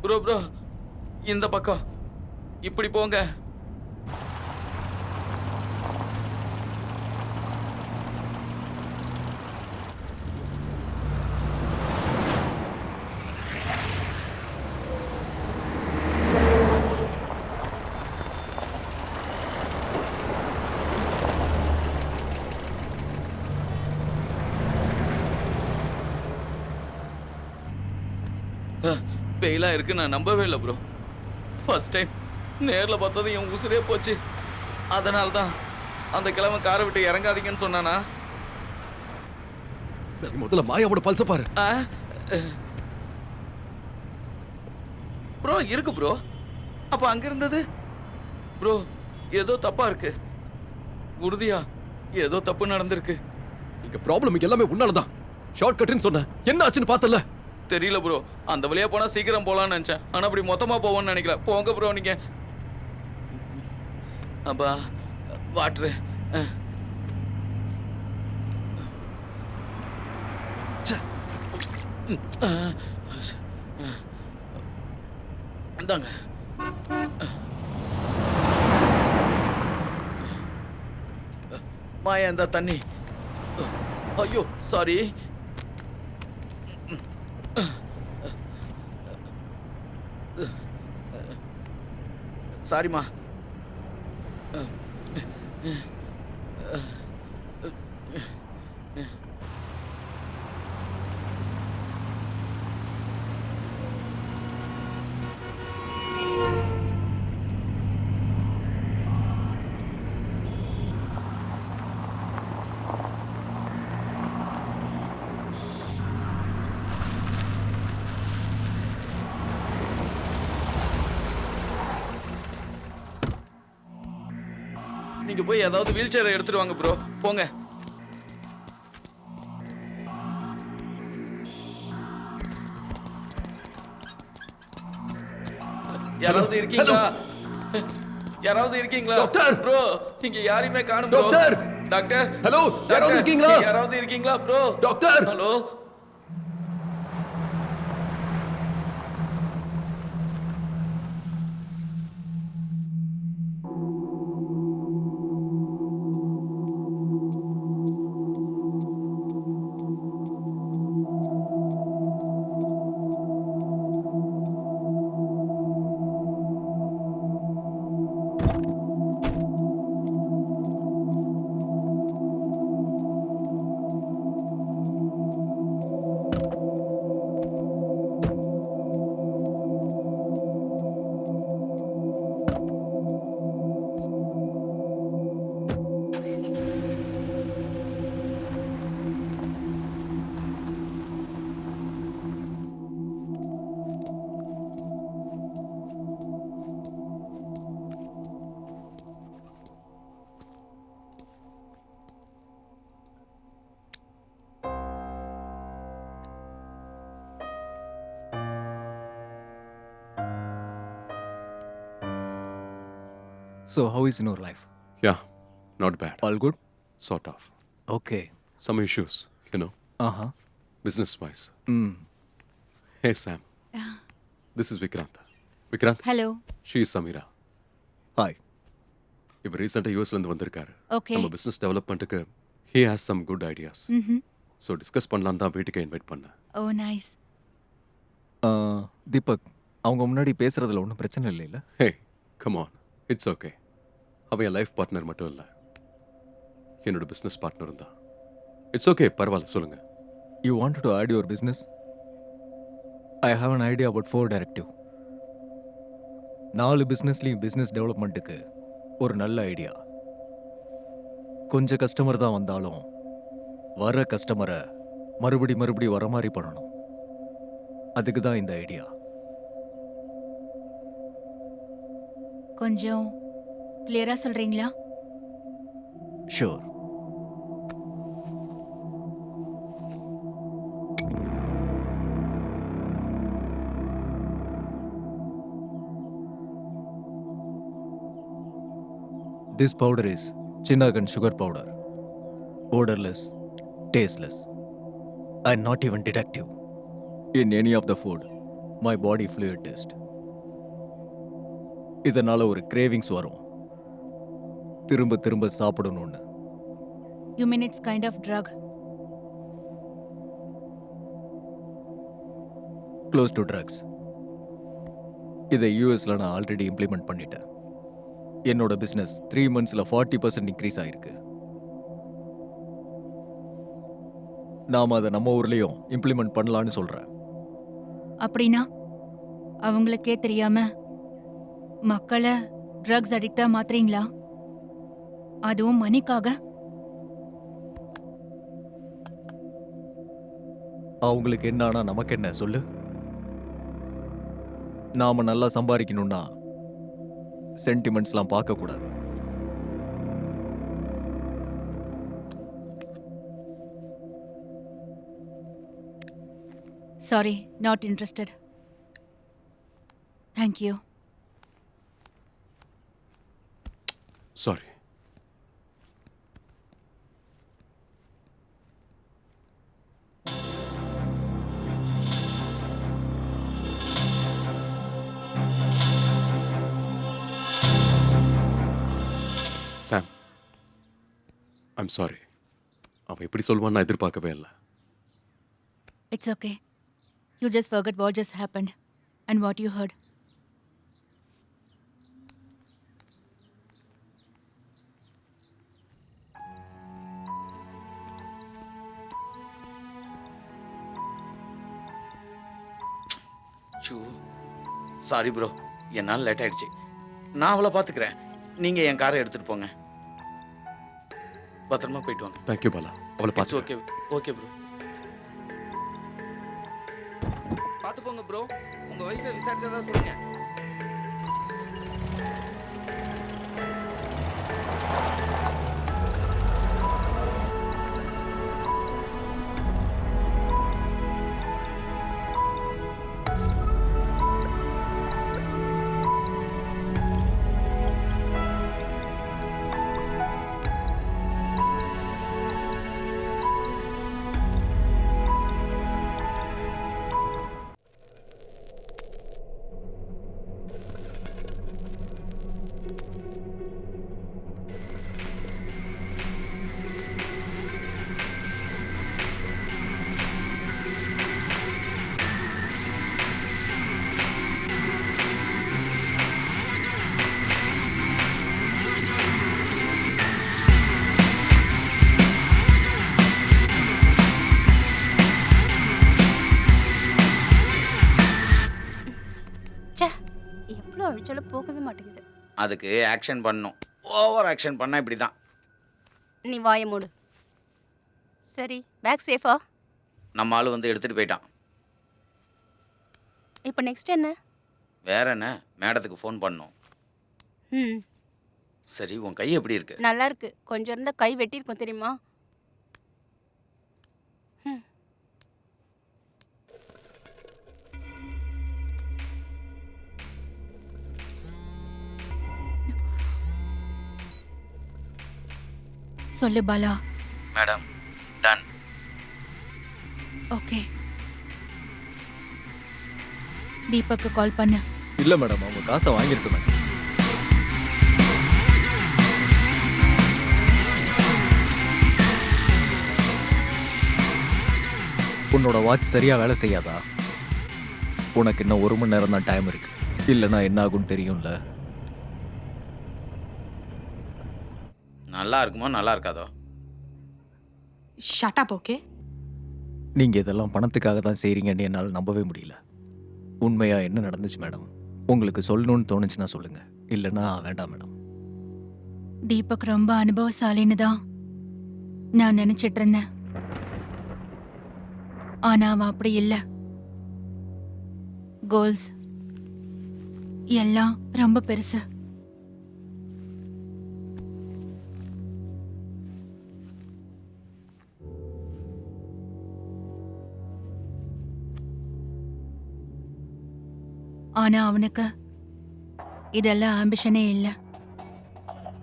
Bro bro, இந்த பக்கம் இப்படி போங்க. பேய்லா இருக்கு நான் நம்பவே இல்லை ப்ரோ. ஃபர்ஸ்ட் டைம் நேரில் பார்த்தது என் உசுரே போச்சு. அதனால தான் அந்த கிழமை காரை விட்டு இறங்காதீங்கன்னு சொன்னானா. சரி, முதல்ல மாயாவோட பல்ச பாரு. ப்ரோ இருக்கு ப்ரோ. அப்போ அங்க இருந்தது ப்ரோ ஏதோ தப்பா இருக்கு. உறுதியா ஏதோ தப்பு நடந்திருக்கு. இங்க ப்ராப்ளம் எல்லாமே உன்னாலதான். ஷார்ட் கட்னு சொன்ன, என்ன ஆச்சுன்னு பார்த்தல? தெரியல ப்ரோ. அந்த வழியா போனா சீக்கிரம் போலான்னு நினைச்சேன். ஆனா அப்படி மொத்தமா போவோம்னு நினைக்கல. போங்க ப்ரோ நீங்க. அப்பா வாட்ரு. இந்தாங்க. மாயா இந்த தண்ணி. ஐயோ சாரி. சாரிம்மா. நீங்க போய் ஏதாவது வீல் சேரை எடுத்துட்டு வாங்க ப்ரோ. போங்க. யாராவது இருக்கீங்களா? யாராவது இருக்கீங்களா? டாக்டர் ப்ரோ இங்க யாரையுமே காணோம் ப்ரோ. டாக்டர். டாக்டர். ஹலோ, யாராவது இருக்கீங்களா? யாராவது இருக்கீங்களா bro? Doctor. Hello. So, how is in your life? Yeah, not bad. All good? Sort of. Okay. Some issues, you know, Uh-huh. business-wise. Hey, Sam. This is Vikrant. Vikrant, hello. she is Samira. Hi. இப்போ ரீசெண்டாக யூஎஸ்லேருந்து வந்திருக்காரு. Okay. நம்ம business டெவலப்மெண்ட்டுக்கு he has some good ideas. So discuss பண்ணலான்னு தான் வீட்டுக்கு invite பண்ணேன். ஓ nice. Deepak, அவங்க முன்னாடி பேசுறதுல ஒன்றும் பிரச்சனை இல்லைல்ல? ஹே, கம் ஆன், இட்ஸ் ஓகே. அவன் என் லைஃப் பார்ட்னர் மட்டும் இல்லை, என்னோட பிஸ்னஸ் பார்ட்னரும் தான். இட்ஸ் ஓகே, பரவாயில்ல, சொல்லுங்க. You wanted to add your business? I have an idea about 4 directive. 4 பிஸ்னஸ்லையும் business டெவலப்மெண்ட்டுக்கு ஒரு நல்ல ஐடியா. கொஞ்சம் கஸ்டமர் தான் வந்தாலும் வர கஸ்டமரை மறுபடி வர மாதிரி பண்ணணும். அதுக்கு தான் இந்த ஐடியா. கொஞ்சம் கிளியரா சொல்றீங்களா? Sure. This powder is Chinnagan sugar powder. Odorless, tasteless, and not even detective in any of the food. My body fluid test. இதனால ஒரு கிரேவிங்ஸ் வரும், திரும்ப திரும்ப சாப்பிடணும்னு. You mean it's kind of drug. Close to drugs. இதை யூஎஸ்ல நான் already implement பண்ணிட்டேன். என்னோட பிஸ்னஸ் 3 monthsல 40% இன்க்ரீஸ் ஆயிருக்கு. நாம அதை நம்ம ஊர்லயும் இம்ப்ளிமெண்ட் பண்ணலான்னு சொல்றேன். அப்படின்னா அவங்களுக்கே தெரியாம மக்களை ட்ரக்ஸ் அடிக்டா மாத்துறீங்களா? அதுவும் மணிக்காக? அவங்களுக்கு என்னன்னா நமக்கு என்ன சொல்லு? நாம நல்லா சம்பாதிக்கணும்னா சென்டிமெண்ட்ஸ்லாம் பார்க்க கூடாது. Sorry, not interested. Thank you. Sorry. Sam, I'm sorry. அவன் எப்படி சொல்வான்னு நான் எதிர்பார்க்கவே இல்லை. It's okay. You just forget what just happened and what you heard. Sorry bro, என்னால் லேட் ஆயிடுச்சு. நான் அவளை பார்த்துக்கிறேன். நீங்கள் என் காரை எடுத்துகிட்டு போங்க. பத்திரமா போயிட்டு வாங்க. தேங்க்யூ பாலா. அவளை பார்த்து ஓகே ஓகே ப்ரோ. பார்த்து போங்க ப்ரோ. உங்கள் ஒய்ஃபை விசாரிச்சதா சொல்லுங்க. எவ்வளோ அழிச்சாலும் போகவே மாட்டேங்குது. அதுக்கு ஆக்ஷன் பண்ணணும். ஓவர் ஆக்ஷன் பண்ணால் இப்படி தான். நீ வாய மூடு. சரி, பேக் சேஃபா? நம்ம ஆள் வந்து எடுத்துகிட்டு போயிட்டான். இப்போ நெக்ஸ்ட் என்ன? வேற என்ன, மேடத்துக்கு ஃபோன் பண்ணணும். ம், சரி, உன் கை எப்படி இருக்கு? நல்லா இருக்கு. கொஞ்சம் இருந்தால் கை வெட்டியிருக்கும் தெரியுமா? சொல்லு பாலா. Madam, done. ஓகே. தீபக்கு கால் பண்ணு. இல்ல மேடம், அவங்க காசை வாங்கியிருக்கு மேடம். உன்னோட வாட்ச் சரியா வேலை செய்யாதா? உனக்கு இன்னும் 1 மணி நேரம் தான் டைம் இருக்கு. இல்லைன்னா என்ன ஆகும்னு தெரியும்ல. நல்லா இருக்குமோ நல்லா இருக்காதோ? Shut up. ஓகே, நீங்க இதெல்லாம் பணத்துக்காக தான் செய்றீங்கன்னு என்னால் நம்பவே முடியல. உண்மையா என்ன நடந்துச்சு மேடம்? உங்களுக்கு சொல்லணும்னு தோணுச்சுன்னா சொல்லுங்க, இல்லைன்னா வேண்டாம் மேடம். தீபக் ரொம்ப அனுபவசாலின்னு தான் நான் நினைச்சிட்டு இருந்தேன். ஆனா அவன் அப்படி இல்ல. கோல்ஸ் எல்லாம் ரொம்ப பெருசு. ஆனா அவனுக்கு இதெல்லாம் ஆம்பிஷனே இல்ல.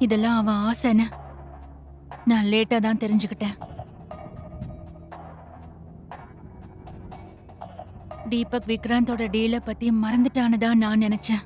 இதெல்லாம் அவன் ஆசைன்னு நான் லேட்டா தான் தெரிஞ்சுக்கிட்டேன். தீபக் விக்ராந்தோட டீலை பத்தி மறந்துட்டான்னு தான் நான் நினைச்சேன்.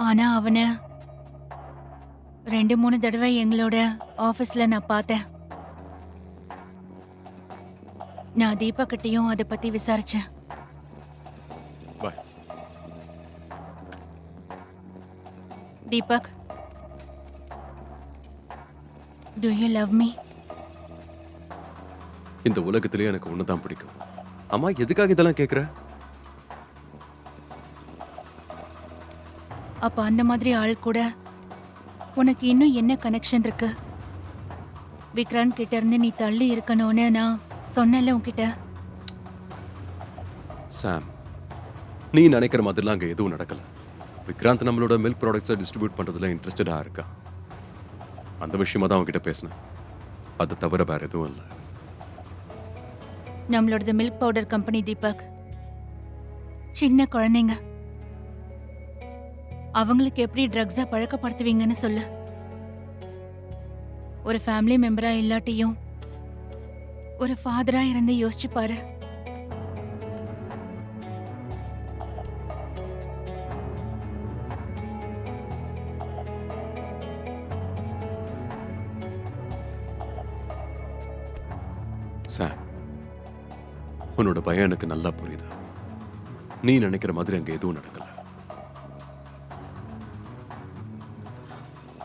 ஆனா அவனை 2-3 தடவை எங்களோட ஆபீஸ்ல நான் பார்த்தேன். நான் தீபக் கிட்டயும் அதை பத்தி விசாரிச்சேன். பாய். Deepak, do you love me? இந்த உலகத்திலே எனக்கு ஒண்ணுதான் பிடிக்கும். அம்மா எதுக்காக இதெல்லாம் கேக்குற? அப்ப அந்த மாதிரி ஆள் கூட உனக்கு இன்னும் என்ன கனெக்ஷன் இருக்கு? விக்ராந்த் கிட்ட இருந்து நீ தள்ளி இருக்கணும்னு நான் சொன்னேன்ல உன்கிட்ட. சாம், நீ நினைக்கிற மாதிரிலாம் அங்க எதுவும் நடக்கல. விக்ராந்த் நம்மளோட மில்க் ப்ராடக்ட்ஸை டிஸ்ட்ரிபியூட் பண்றதுல இன்ட்ரெஸ்டடா இருக்கா. அந்த விஷயமா தான் அவன்கிட்ட பேசினேன். அது தவிர வேற எதுவும் இல்லை. நம்மளோடது மில்க் பவுடர் கம்பெனி தீபக். சின்ன குழந்தைங்க அவங்களுக்கு எப்படி ட்ரக்ஸா பழக்கப்படுத்துவீங்கன்னு சொல்லு. ஒரு ஃபேமிலி மெம்பரா இல்லாட்டியும் ஒரு ஃபாதரா இருந்து யோசிச்சு பாரு. சாம், உன்னோட பயம் எனக்கு நல்லா புரியுது. நீ நினைக்கிற மாதிரி அங்க எதுவும் நடக்கல.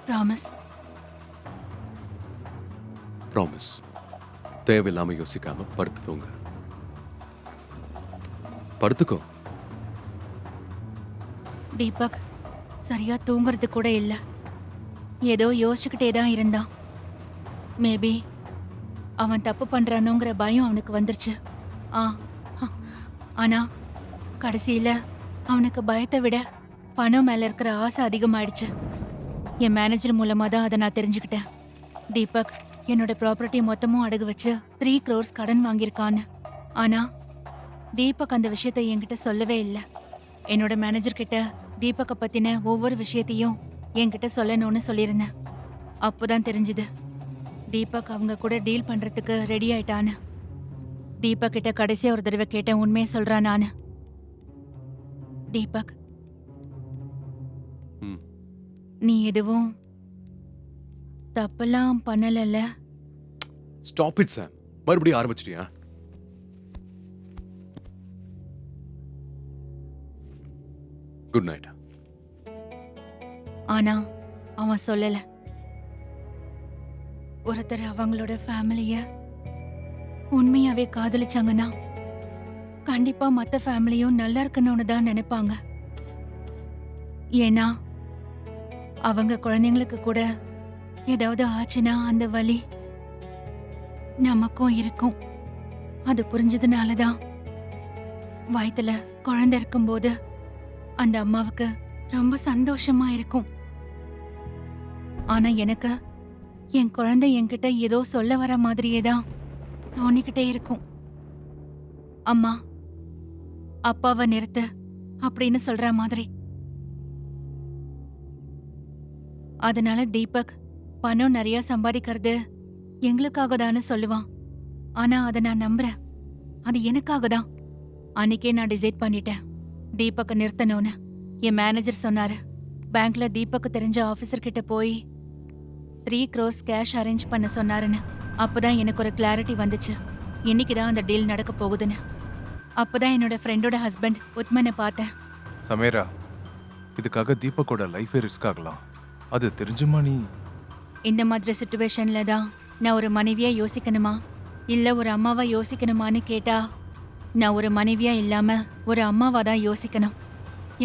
ப்ராமிஸ். ப்ராமிஸ். தேவையில்லாம யோசிக்காம படுத்து தூங்க. படுத்துக்கோ. தீபக் சரியா தூங்குறது கூட இல்ல. ஏதோ யோசிச்சுக்கிட்டே தான் இருந்தான். மேபி அவன் தப்பு பண்றானோங்கிற பயம் அவனுக்கு வந்துருச்சு. ஆனா கடைசியில அவனுக்கு பயத்தை விட பணம் மேல இருக்கிற ஆசை அதிகமாயிடுச்சு. என் மேனேஜர் மூலமா தான் அதை நான் தெரிஞ்சுக்கிட்டேன். தீபக் என்னோட ப்ராப்பர்ட்டி மொத்தமும் அடகு வச்சு 3 crores கடன் வாங்கியிருக்கான்னு. ஆனா தீபக் அந்த விஷயத்தை என்கிட்ட சொல்லவே இல்லை. என்னோட மேனேஜர் கிட்ட தீபக்கை பத்தின ஒவ்வொரு விஷயத்தையும் என்கிட்ட சொல்லணும்னு சொல்லியிருந்தேன். அப்போதான் தெரிஞ்சுது தீபக் அவங்க கூட டீல் பண்றதுக்கு ரெடி ஆயிட்டான்னு. தீபக் கிட்ட கடைசியா ஒரு தடவை கேட்டேன், உண்மையை சொல்றான் நானு. தீபக், ம். நீ எதுவும் தப்பெல்லாம் பண்ணலல்ல? Stop it Sam. மறுபடியும் ஆரம்பிச்சிட்டியா? Good night. ஆனா அவன் சொல்லல. ஒருத்தர் அவங்களோட ஃபேமிலிய உண்மையாவே காதலிச்சாங்கன்னா கண்டிப்பா மத்த ஃபேமிலியும் நல்லா இருக்கணும்னு தான் நினைப்பாங்க. ஏன்னா அவங்க குழந்தைங்களுக்கு கூட ஏதாவது ஆச்சுன்னா அந்த வலி நமக்கும் இருக்கும். அது புரிஞ்சதுனாலதான் வயித்துல குழந்தை இருக்கும்போது அந்த அம்மாவுக்கு ரொம்ப சந்தோஷமா இருக்கும். ஆனா எனக்கு என் குழந்தை என்கிட்ட ஏதோ சொல்ல வர மாதிரியே தான் தோணிக்கிட்டே இருக்கும். அம்மா, அப்பாவை நிறுத்து அப்படின்னு சொல்ற மாதிரி. அதனால தீபக் பணம் நிறைய சம்பாதிக்கிறது எங்களுக்காக தான்னு சொல்லுவான். ஆனா அதை நான் நம்புறேன், அது எனக்காக தான். அன்னைக்கே நான் டிசைட் பண்ணிட்டேன் தீபக்கை நிறுத்தணும்னு. என் மேனேஜர் சொன்னாரு, பேங்க்ல தீபக்கு தெரிஞ்ச ஆபீசர் கிட்ட போய் 3 crores கேஷ் அரேஞ்ச் பண்ண சொன்னாருன்னு. அப்பதான் எனக்கு ஒரு கிளாரிட்டி வந்துச்சு, இன்னைக்குதான் அந்த டீல் நடக்க போகுதுன்னு. அப்பதான் என்னோட ஃப்ரெண்டோட ஹஸ்பண்ட் உத்மனை பார்த்தேன். சமேரா, இதுக்காக தீபக்கோட லைஃபே ரிஸ்க் ஆகலாம். அது தெரிஞ்சுமா நீ? இந்த மாதிரி சிச்சுவேஷன்ல தான் நான் ஒரு மனைவியா யோசிக்கணுமா இல்ல ஒரு அம்மாவா யோசிக்கணுமான்னு கேட்டா நான் ஒரு மனைவியா இல்லாம ஒரு அம்மாவா தான் யோசிக்கணும்.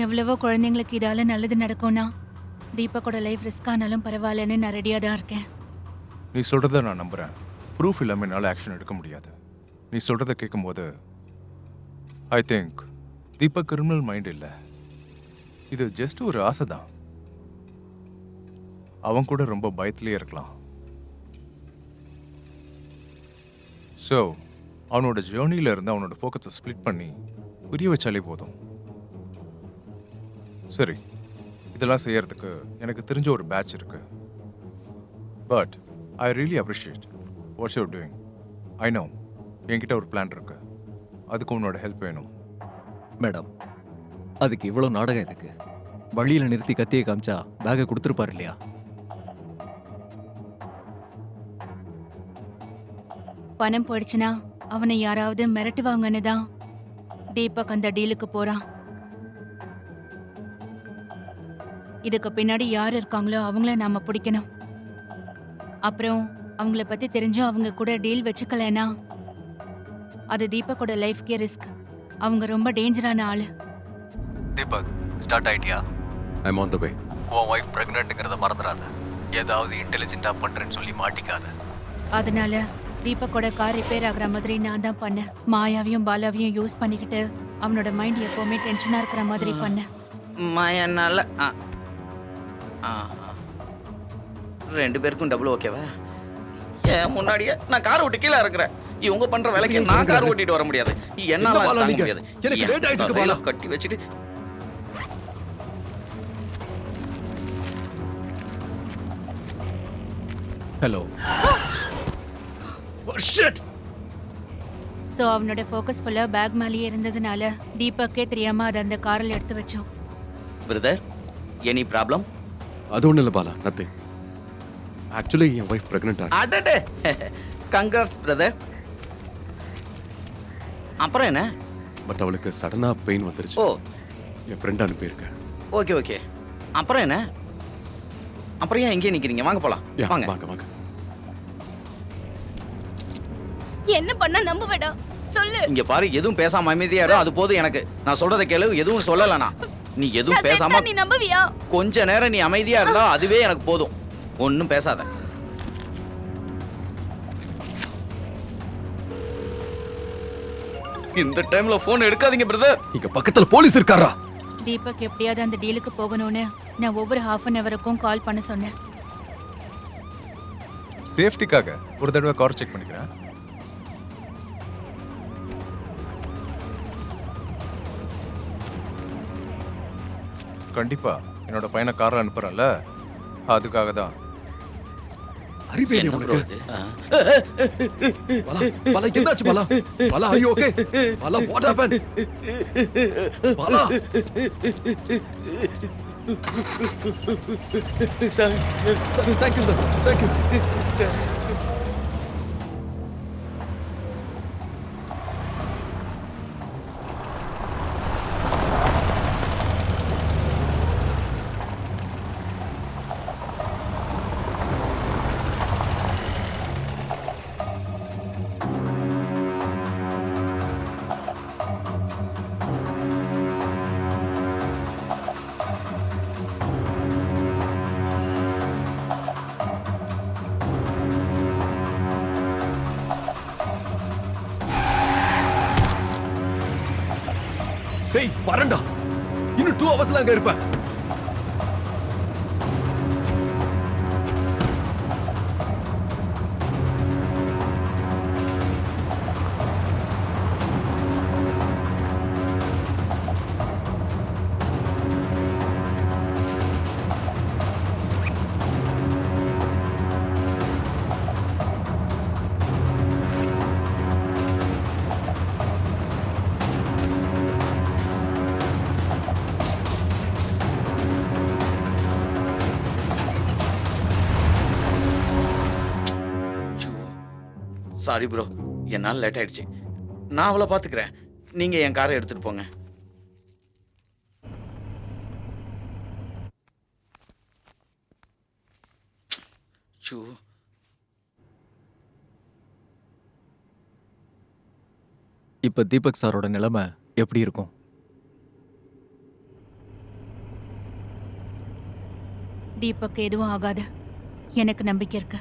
எவ்வளவோ குழந்தைங்களுக்கு இதால நல்லது நடக்கும்னா தீபக்கோட லைஃப் ரிஸ்க் ஆனாலும் பரவாயில்லன்னு நான் ரெடியா தான் இருக்கேன். நீ சொல்றத நான் நம்புறேன். ப்ரூஃப் இல்லாம என்னால் ஆக்ஷன் எடுக்க முடியாது. நீ சொல்றத கேட்கும்போது I think Deepak criminal mind இல்லை. இது ஜஸ்ட் ஒரு ஆசை தான். அவன் கூட ரொம்ப பயத்திலே இருக்கலாம். ஸோ அவனோட ஜேர்னியில இருந்து அவனோட ஃபோக்கஸை ஸ்ப்ளிட் பண்ணி புரிய வச்சாலே போதும். சரி, இதெல்லாம் செய்யறதுக்கு எனக்கு தெரிஞ்ச ஒரு பேட்ச் இருக்கு. But I really appreciate what's you're doing. I know என்கிட்ட ஒரு பிளான் இருக்கு. அதுக்கு உன்னோட ஹெல்ப் வேணும். மேடம், அதுக்கு இவ்வளோ நாடகம் எதுக்கு? வழியில் நிறுத்தி கத்தியை காமிச்சா பேக்கை கொடுத்துருப்பார் இல்லையா? பணம் போயிடுச்சுன்னா அவனை யாராவது மிரட்டுவாங்கன்னு தான் தீபக் அந்த டீலுக்கு போறான். இதுக்கு பின்னாடி யார் இருக்காங்களோ அவங்கள நாம பிடிக்கணும். அப்புறம் அவங்கள பத்தி தெரிஞ்சும் அவங்க கூட டீல் வச்சுக்கலனா அது தீபக்கோட லைஃப்க்கே ரிஸ்க். அவங்க ரொம்ப டேஞ்சரான ஆளு. தீபக், ஸ்டார்ட் ஆயிட்டியா? I'm on the way. உன் ஒய்ஃப் பிரெக்னென்ட்ங்கிறத மறந்துடாத. ஏதாவது இன்டெலிஜென்ட்டாக பண்ணுறேன்னு சொல்லி மாட்டிக்காத. அதனால தீபக்கோட கார் ரிப்பேர் ஆகுற மாதிரி நான் தான் பண்ணேன். மாயாவையும் பாலாவையும் யூஸ் பண்ணிக்கிட்டு அவனோட மைண்ட் எப்பவுமே டென்ஷனா இருக்கிற மாதிரி பண்ணேன். மாயனால ரெண்டு பேருக்கும் டபுள் ஓகேவா? ஏன் முன்னாடியே நான் கார் ஓட்டி கீழே இருக்கிறேன். இவங்க பண்ற வேலைக்கு நான் கார் ஓட்டிட்டு வர முடியாது. என்னால தாங்க முடியாது. எனக்கு லேட் ஆயிட்டு இருக்கு பாலா. கட்டி வச்சுட்டு ஹலோ. ஸோ அவனோட ஃபோக்கஸ் ஃபுல்லாக பேக் மேலேயே இருந்ததுனால தீபக்கே தெரியாம அதை அந்த காரில் எடுத்து வச்சோம். Brother, any problem? அது ஒன்றும் இல்லை பாலா, நத்திங். ஆக்சுவலி என் ஒய்ஃப் ப்ரெக்னென்ட் ஆ. அடடே, கங்க்ராட்ஸ் பிரதர். அப்புறம் என்ன? பட் அவளுக்கு சடனாக பெயின் வந்துருச்சு. ஓ, என் ஃப்ரெண்ட் அனுப்பியிருக்கேன். Okay okay. அப்புறம் என்ன? அப்புறம் ஏன் இங்கே நிற்கிறீங்க? வாங்க போகலாம். யா, வாங்க வாங்க வாங்க. என்ன பண்ண நம்ப வேடா சொல்லு. இங்க பாரு, எதுவும் பேசாம அமைதியா இரு. அது போதும் எனக்கு. நான் சொல்றதை கேளு. எதுவும் சொல்லலனா நீ எதுவும் நான் பேசாம செத்தா நீ நம்புவியா? கொஞ்ச நேரம் நீ அமைதியா இருந்தா அதுவே எனக்கு போதும். ஒன்னும் பேசாத. இந்த டைம்ல போன் எடுக்காதீங்க பிரதர். இங்க பக்கத்துல போலீஸ் இருக்காரா? தீபக் எப்படியாவது அந்த டீலுக்கு போகணும்னு நான் ஒவ்வொரு ஹாஃப் அன் ஹவருக்கும் கால் பண்ண சொன்னேன். சேஃப்டிக்காக ஒரு தடவை கார் செக் பண்ணிக்கிறேன். கண்டிப்பா என்னோட பையனை காரில் அனுப்புறேன்ல, அதுக்காக தான். அறிவே என்ன bro உனக்கு? இது? பாலா, பாலா, என்னாச்சு Bala? Bala, are you okay? Bala, what happened? Bala. Sir, thank you, sir. Thank you. டேய், வரண்டா. இன்னும் 2 ஹவர்ஸ்ல அங்க இருப்பேன். சாரி ப்ரோ, என்னால் லேட் ஆயிடுச்சு. நான் அவளை பார்த்துக்கிறேன். நீங்க என் காரை எடுத்துட்டு போங்க. ஷூ. இப்போ தீபக் சாரோட நிலைமை எப்படி இருக்கும்? தீபக் எதுவும் ஆகாது, எனக்கு நம்பிக்கை இருக்கு.